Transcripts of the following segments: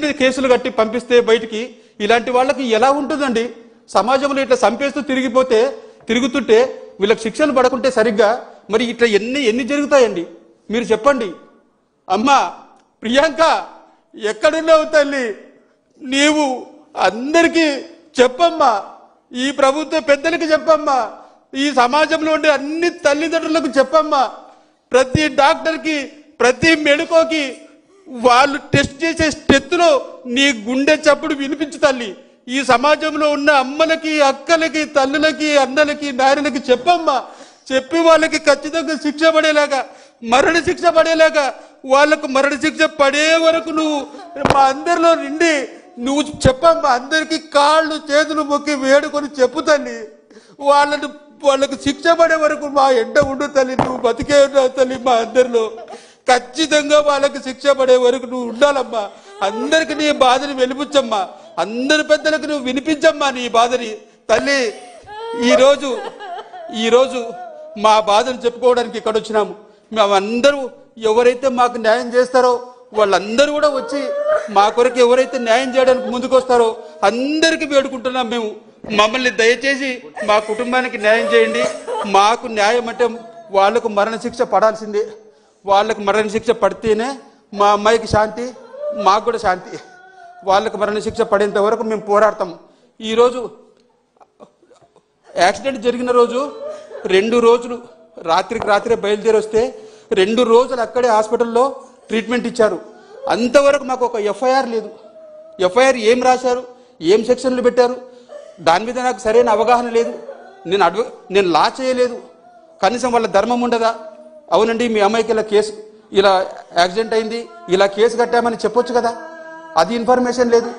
మీద కేసులు కట్టి పంపిస్తే బయటికి ఇలాంటి వాళ్ళకి ఎలా ఉంటుందండి? సమాజంలో ఇట్లా చంపేస్తూ తిరుగుతుంటే వీళ్ళకి శిక్షలు పడకుంటే సరిగ్గా మరి ఇట్లా ఎన్ని జరుగుతాయండి? మీరు చెప్పండి. అమ్మా ప్రియాంక, ఎక్కడున్నావు తల్లి? నీవు అందరికీ చెప్పమ్మా, ఈ ప్రభుత్వ పెద్దలకి చెప్పమ్మా, ఈ సమాజంలో ఉండే అన్ని తల్లిదండ్రులకు చెప్పమ్మా, ప్రతి డాక్టర్కి, ప్రతి మెడికోకి వాళ్ళు టెస్ట్ చేసే టెస్టులో నీ గుండె చప్పుడు వినిపించు తల్లి. ఈ సమాజంలో ఉన్న అమ్మలకి, అక్కలకి, తల్లులకి, అన్నలకి, నాయనలకి చెప్పమ్మా. చెప్పి వాళ్ళకి ఖచ్చితంగా శిక్ష పడేలాగా, మరణ శిక్ష పడేలాగా, వాళ్ళకు మరణ శిక్ష పడే వరకు నువ్వు మా అందరిలో నిండి నువ్వు చెప్పమ్మా. అందరికీ కాళ్ళు చేతులు మొక్కి వేడుకొని చెప్పు తల్లి. వాళ్ళకు శిక్ష పడే వరకు మా ఎండ ఉండు తల్లి. నువ్వు బతికే ఉన్నావు తల్లి. మా అందరిలో ఖచ్చితంగా వాళ్ళకి శిక్ష పడే వరకు నువ్వు ఉండాలమ్మా. అందరికి నీ బాధని వెలిపించమ్మా. అందరి పెద్దలకు నువ్వు వినిపించమ్మా నీ బాధని తల్లి. ఈరోజు మా బాధను చెప్పుకోవడానికి ఇక్కడ వచ్చినాము. మేమందరూ ఎవరైతే మాకు న్యాయం చేస్తారో వాళ్ళందరూ కూడా వచ్చి మా కొరకు ఎవరైతే న్యాయం చేయడానికి ముందుకు వస్తారో అందరికీ వేడుకుంటున్నాం మేము. మమ్మల్ని దయచేసి మా కుటుంబానికి న్యాయం చేయండి. మాకు న్యాయం అంటే వాళ్లకు మరణశిక్ష పడాల్సిందే. వాళ్ళకు మరణశిక్ష పడితేనే మా అమ్మాయికి శాంతి, మాకు కూడా శాంతి. వాళ్ళకు మరణశిక్ష పడేంత వరకు మేము పోరాడతాం. ఈరోజు యాక్సిడెంట్ జరిగిన రోజు 2 రోజులు రాత్రికి రాత్రే బయలుదేరి వస్తే 2 రోజులు అక్కడే హాస్పిటల్లో ట్రీట్మెంట్ ఇచ్చారు. అంతవరకు మాకు ఒక ఎఫ్ఐఆర్ లేదు. ఎఫ్ఐఆర్ ఏం రాశారు, ఏం సెక్షన్లు పెట్టారు, దాని మీద నాకు సరైన అవగాహన లేదు. నేను లా చేయలేదు. కనీసం వాళ్ళ ధర్మం ఉండదా? అవునండి మీ అమ్మాయికి ఇలా యాక్సిడెంట్ అయింది, ఇలా కేసు కట్టామని చెప్పొచ్చు కదా. అది ఇన్ఫర్మేషన్ లేదు.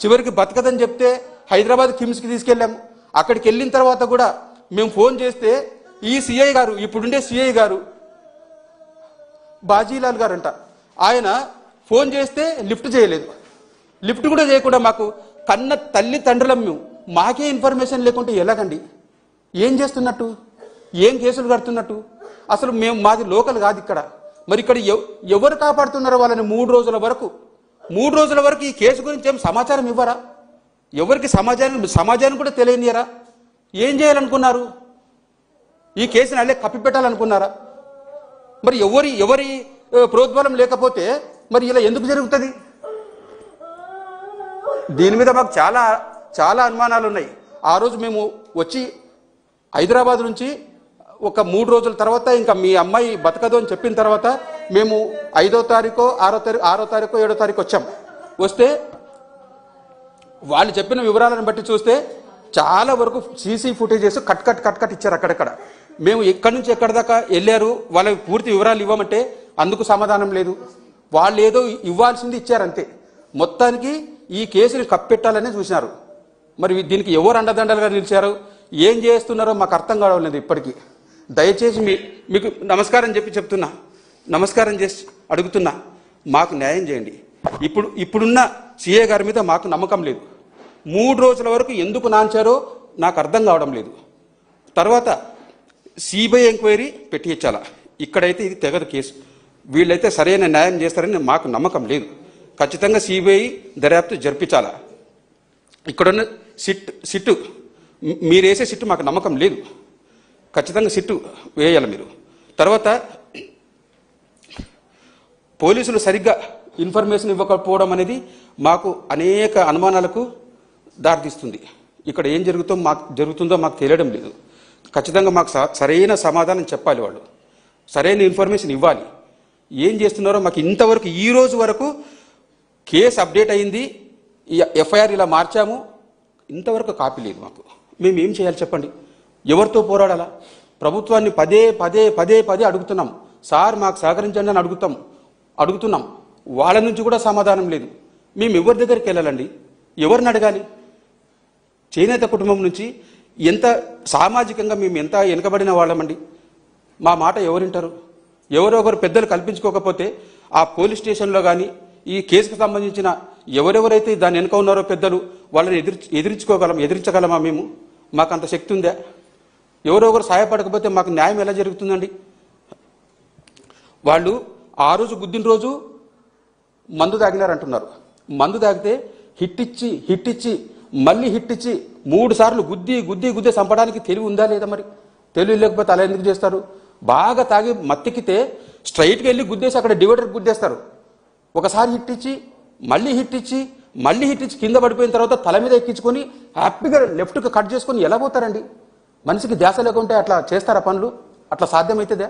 చివరికి బతకదని చెప్తే హైదరాబాద్ కిమ్స్కి తీసుకెళ్ళాము. అక్కడికి వెళ్ళిన తర్వాత కూడా మేము ఫోన్ చేస్తే ఈ సిఐ గారు, ఇప్పుడుండే సిఐ గారు బాజీలాల్ గారు అంట, ఆయన ఫోన్ చేస్తే లిఫ్ట్ చేయలేదు. లిఫ్ట్ కూడా చేయకుండా మాకు కన్న తల్లి తండ్రులం మేము. మాకే ఇన్ఫర్మేషన్ లేకుంటే ఎలాగండి? ఏం చేస్తున్నట్టు? ఏం కేసులు కడుతున్నట్టు? అసలు మాది లోకల్ కాదు ఇక్కడ. మరి ఇక్కడ ఎవరు కాపాడుతున్నారో వాళ్ళని 3 రోజుల వరకు ఈ కేసు గురించి ఏం సమాచారం ఇవ్వరా? ఎవరికి సమాజాన్ని కూడా తెలియనియరా? ఏం చేయాలనుకున్నారు? ఈ కేసుని అల్లే కప్పిపెట్టాలనుకున్నారా? మరి ఎవరి ప్రోద్బలం లేకపోతే మరి ఇలా ఎందుకు జరుగుతుంది? దీని మీద మాకు చాలా అనుమానాలు ఉన్నాయి. ఆ రోజు మేము వచ్చి హైదరాబాద్ నుంచి ఒక 3 రోజుల తర్వాత ఇంకా మీ అమ్మాయి బతకదు అని చెప్పిన తర్వాత మేము 5వ తారీఖు 6వ తారీఖు 7వ తారీఖు వచ్చాం. వస్తే వాళ్ళు చెప్పిన వివరాలను బట్టి చూస్తే చాలా వరకు సీసీ ఫుటేజెస్ కట్ ఇచ్చారు అక్కడక్కడ. మేము ఎక్కడి నుంచి ఎక్కడి దాకా వెళ్ళారు, వాళ్ళ పూర్తి వివరాలు ఇవ్వమంటే అందుకు సమాధానం లేదు. వాళ్ళు ఏదో ఇవ్వాల్సింది ఇచ్చారంతే. మొత్తానికి ఈ కేసుని కప్పెట్టాలనే చూసినారు. మరి దీనికి ఎవరు అండదండలుగా నిలిచారు, ఏం చేస్తున్నారో మాకు అర్థం కావడం లేదు ఇప్పటికీ. దయచేసి మీకు నమస్కారం చేసి అడుగుతున్నా, మాకు న్యాయం చేయండి. ఇప్పుడున్న సిఏ గారి మీద మాకు నమ్మకం లేదు. 3 రోజుల వరకు ఎందుకు నాంచారో నాకు అర్థం కావడం లేదు. తర్వాత సిబిఐ ఎంక్వైరీ పెట్టించాలా? ఇక్కడైతే ఇది తెగదు కేసు. వీళ్ళైతే సరైన న్యాయం చేస్తారని మాకు నమ్మకం లేదు. ఖచ్చితంగా సిబిఐ దర్యాప్తు జరిపించాలా? ఇక్కడున్న సిట్టు మీరు వేసే సిట్టు మాకు నమ్మకం లేదు. ఖచ్చితంగా సిట్టు వేయాలి మీరు. తర్వాత పోలీసులు సరిగ్గా ఇన్ఫర్మేషన్ ఇవ్వకపోవడం అనేది మాకు అనేక అనుమానాలకు దారితీస్తుంది. ఇక్కడ ఏం జరుగుతుందో మాకు తెలియడం లేదు. ఖచ్చితంగా మాకు సరైన సమాధానం చెప్పాలి. వాళ్ళు సరైన ఇన్ఫర్మేషన్ ఇవ్వాలి. ఏం చేస్తున్నారో మాకు ఇంతవరకు ఈ రోజు వరకు కేసు అప్డేట్ అయింది, ఎఫ్ఐఆర్ ఇలా మార్చాము, ఇంతవరకు కాపీ లేదు మాకు. మేము ఏం చేయాలి చెప్పండి? ఎవరితో పోరాడాలా? ప్రభుత్వాన్ని పదే అడుగుతున్నాం. సార్ మాకు సహకరించండి అని అడుగుతున్నాం. వాళ్ళ నుంచి కూడా సమాధానం లేదు. మేము ఎవరి దగ్గరికి వెళ్ళాలండి? ఎవరిని అడగాలి? చేనేత కుటుంబం నుంచి ఎంత సామాజికంగా మేము ఎంత వెనుకబడిన వాళ్ళమండి. మా మాట ఎవరింటారు? ఎవరొకరు పెద్దలు కల్పించుకోకపోతే ఆ పోలీస్ స్టేషన్లో కానీ ఈ కేసుకు సంబంధించిన ఎవరెవరైతే దాని వెనుక ఉన్నారో పెద్దలు, వాళ్ళని ఎదిరించగలమా మేము? మాకు అంత శక్తి ఉందా? ఎవరొకరు సహాయపడకపోతే మాకు న్యాయం ఎలా జరుగుతుందండి? వాళ్ళు ఆ రోజు గుద్దిన రోజు మందు తాగినారంటున్నారు. మందు తాగితే హిట్ ఇచ్చి మళ్ళీ హిట్ ఇచ్చి 3 సార్లు గుద్ది చంపడానికి తెలివి ఉందా లేదా? మరి తెలివి లేకపోతే అలా ఎందుకు చేస్తారు? బాగా తాగి మత్తెక్కితే స్ట్రైట్గా వెళ్ళి గుద్దేసి అక్కడ డివైడర్ గుద్దేస్తారు. ఒకసారి హిట్ ఇచ్చి మళ్ళీ హిట్ ఇచ్చి కింద పడిపోయిన తర్వాత తల మీద ఎక్కించుకొని హ్యాపీగా లెఫ్ట్కి కట్ చేసుకొని ఎలా పోతారండి? మనిషికి ధ్యాస లేకుంటే అట్లా చేస్తారా పనులు? అట్లా సాధ్యమవుతుందా?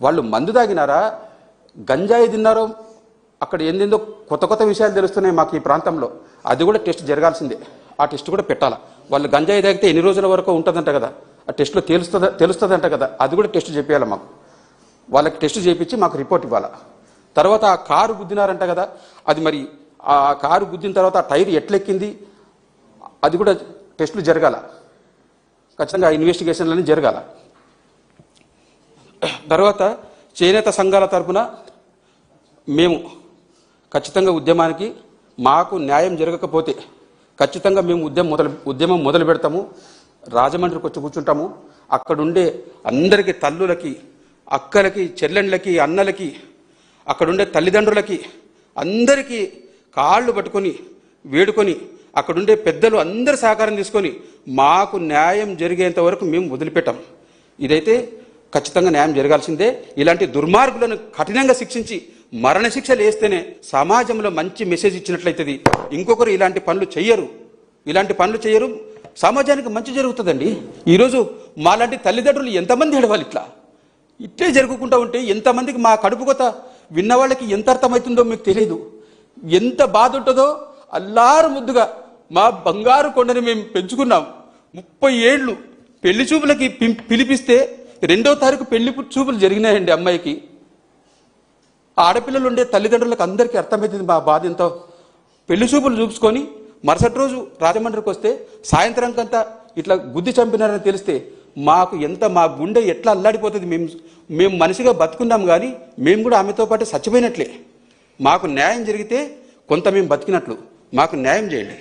వాళ్ళు మందు తాగినారా, గంజాయి తిన్నారో, అక్కడ ఏందేందో కొత్త విషయాలు తెలుస్తున్నాయి మాకు ఈ ప్రాంతంలో. అది కూడా టెస్ట్ జరగాల్సిందే. ఆ టెస్ట్ కూడా పెట్టాలా. వాళ్ళు గంజాయి తాగితే ఎన్ని రోజుల వరకు ఉంటుందంట కదా, ఆ టెస్ట్లో తెలుస్తుందంట కదా, అది కూడా టెస్ట్ చేయాలి మాకు. వాళ్ళకి టెస్ట్ చేయించి మాకు రిపోర్ట్ ఇవ్వాలా. తర్వాత ఆ కారు గుద్దినారంట కదా, అది మరి ఆ కారు గుద్దిన తర్వాత ఆ టైర్ ఎట్లెక్కింది అది కూడా టెస్టులు జరగాల. ఖచ్చితంగా ఇన్వెస్టిగేషన్లన్నీ జరగాల. తర్వాత చేనేత సంఘాల తరఫున మేము ఖచ్చితంగా ఉద్యమానికి, మాకు న్యాయం జరగకపోతే ఖచ్చితంగా మేము ఉద్యమం మొదలు పెడతాము. రాజమండ్రికి వచ్చి కూర్చుంటాము. అక్కడుండే అందరికీ, తల్లులకి, అక్కలకి, చెల్లెండ్లకి, అన్నలకి, అక్కడుండే తల్లిదండ్రులకి అందరికీ కాళ్ళు పట్టుకొని వేడుకొని, అక్కడుండే పెద్దలు అందరి సహకారం తీసుకొని మాకు న్యాయం జరిగేంత వరకు మేము వదిలిపెట్టాం. ఇదైతే ఖచ్చితంగా న్యాయం జరగాల్సిందే. ఇలాంటి దుర్మార్గులను కఠినంగా శిక్షించి మరణశిక్షలు వేస్తేనే సమాజంలో మంచి మెసేజ్ ఇచ్చినట్లయితుంది. ఇంకొకరు ఇలాంటి పనులు చేయరు, సమాజానికి మంచి జరుగుతుందండి. ఈరోజు మాలాంటి తల్లిదండ్రులు ఎంతమంది ఏడవాలి? ఇట్లే జరుగుకుంటూ ఉంటే ఎంతమందికి మా కడుపు కొత్త విన్న వాళ్ళకి ఎంత అర్థమవుతుందో మీకు తెలియదు. ఎంత బాధ ఉంటుందో. అల్లారు ముద్దుగా మా బంగారు కొండని మేము పెంచుకున్నాం. 30 ఏళ్ళు పెళ్లి చూపులకి పిలిపిస్తే 2వ తారీఖు పెళ్లి చూపులు జరిగినాయండి అమ్మాయికి. ఆడపిల్లలు ఉండే తల్లిదండ్రులకు అందరికీ అర్థమవుతుంది మా బాధ ఎంతో. పెళ్లి చూపులు చూసుకొని మరుసటి రోజు రాజమండ్రికి వస్తే సాయంత్రంకంతా ఇట్లా గుద్ది చంపినారని తెలిస్తే మా గుండె ఎట్లా అల్లాడిపోతుంది. మేము మనిషిగా బతుకున్నాం, కానీ మేము కూడా ఆమెతో పాటు చచ్చిపోయినట్లే. మాకు న్యాయం జరిగితే కొంత మేము బతికినట్లు. మాకు న్యాయం చేయండి.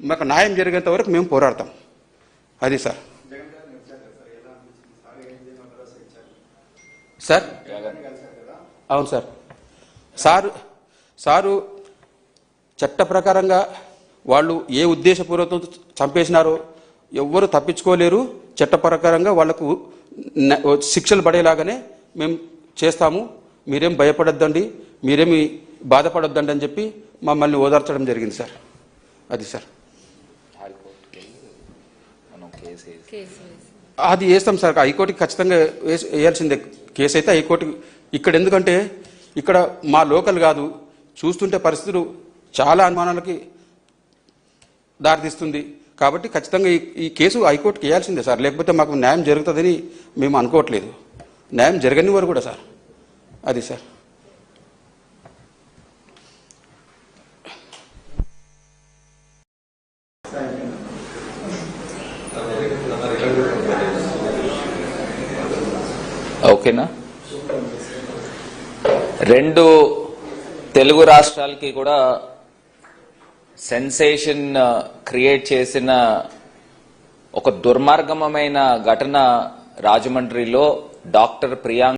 మాకు న్యాయం జరిగేంత వరకు మేము పోరాడతాం. అది సార్. సార్ అవును సార్. సారు చట్ట ప్రకారంగా వాళ్ళు ఏ ఉద్దేశపూర్వకంతో చంపేసినారో ఎవ్వరు తప్పించుకోలేరు. చట్ట ప్రకారంగా వాళ్లకు శిక్షలు పడేలాగానే మేము చేస్తాము. మీరేం భయపడొద్దండి, మీరేమి బాధపడొద్దండి అని చెప్పి మమ్మల్ని ఓదార్చడం జరిగింది సార్. అది సార్. అది వేస్తాం సార్. హైకోర్టుకి ఖచ్చితంగా వేయాల్సిందే కేసు అయితే హైకోర్టు. ఇక్కడ ఎందుకంటే ఇక్కడ మా లోకల్ కాదు, చూస్తుంటే పరిస్థితులు చాలా అనుమానాలకి దారితీస్తుంది. కాబట్టి ఖచ్చితంగా ఈ కేసు హైకోర్టుకి వేయాల్సిందే సార్. లేకపోతే మాకు న్యాయం జరుగుతుందని మేము అనుకోవట్లేదు. న్యాయం జరగని వారు కూడా సార్. అది సార్. ఓకేనా? 2 తెలుగు రాష్ట్రాలకి కూడా సెన్సేషన్ క్రియేట్ చేసిన ఒక దుర్మార్గమైన ఘటన రాజమండ్రిలో డాక్టర్ ప్రియాంక